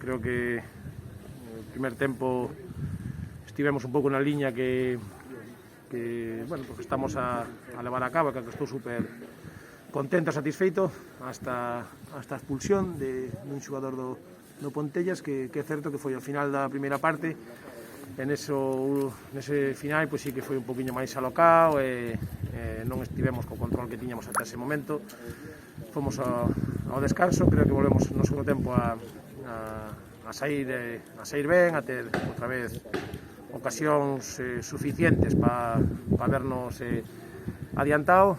creo que el primer tempo estivemos un pouco na liña que bueno, pues estamos a levar a cabo, que estou super contento e satisfeito hasta a expulsión dun xogador do Pontellas, que é certo que foi ao final da primeira parte. Nese final pois sí que foi un poquinho máis alocado e non estivemos co control que tiñamos ata ese momento. Fomos ao descanso, creo que volvemos no segundo tempo a sair ben, a ter outra vez ocasións suficientes para vernos adiantado,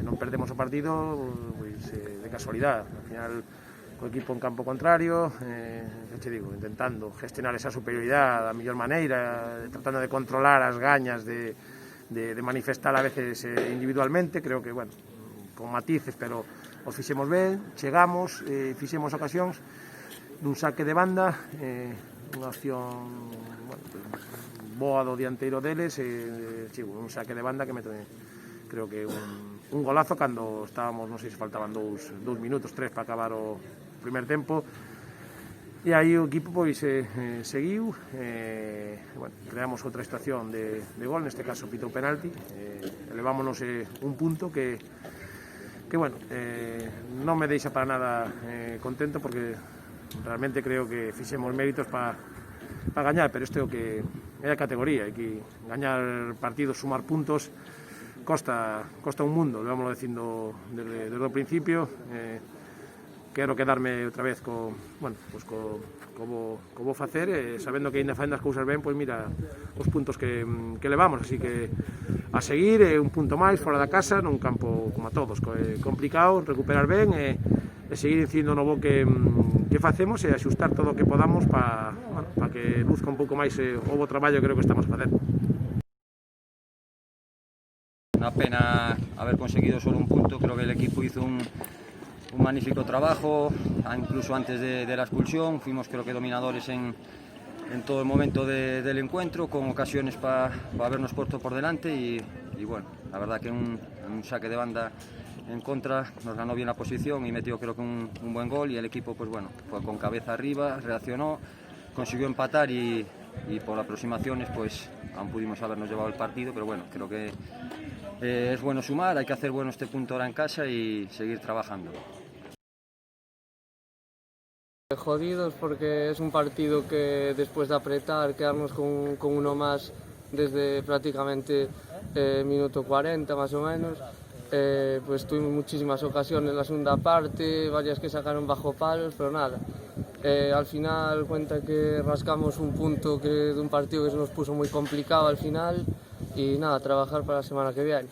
non perdemos o partido pois, de casualidade. Al final, o equipo en campo contrario, te digo, intentando gestionar esa superioridade da mellor maneira, tratando de controlar as gañas de manifestar a veces individualmente. Creo que, bueno, con matices, pero o fixemos ben, chegamos, fixemos ocasións dun saque de banda, unha opción boa do dianteiro deles, un saque de banda que mete, creo que un golazo cando estábamos, non sei se faltaban 2 minutos, 3 para acabar o primer tempo. E aí o equipo pois seguiu, bueno, creamos outra situación de gol, neste caso pitou penalti, elevámonos un punto que bueno, non me deixa para nada contento, porque realmente creo que fixemos méritos para gañar, pero isto é o que é a categoría, e que gañar partidos, sumar puntos, costa un mundo, lo dicindo desde o principio. Quero quedarme outra vez co vou facer, sabendo que ainda faendo as cousas ben, pois mira os puntos que levamos, así que a seguir, un punto máis fora da casa, nun campo como a todos, complicado, recuperar ben e seguir incidindo no bo que facemos e axustar todo o que podamos para que luzca un pouco máis o bo traballo que creo que estamos facendo. Una pena haber conseguido solo un punto. Creo que el equipo hizo un magnífico trabajo, incluso antes de la expulsión. Fuimos, creo que, dominadores en todo el momento del encuentro, con ocasiones para habernos puesto por delante y bueno, la verdad que un saque de banda en contra nos ganó bien la posición y metió, creo que, un buen gol, y el equipo, pues bueno, fue con cabeza arriba, reaccionó, consiguió empatar y por aproximaciones pues aún pudimos habernos llevado el partido, pero bueno, creo que es bueno sumar, hay que hacer bueno este punto ahora en casa y seguir trabajando. Jodidos porque es un partido que después de apretar, quedarnos con uno más desde prácticamente minuto 40 más o menos, pues tuvimos muchísimas ocasiones en la segunda parte, varias que sacaron bajo palos, pero nada. Al final cuenta que rascamos un punto de un partido que se nos puso muy complicado al final, y nada, trabajar para la semana que viene.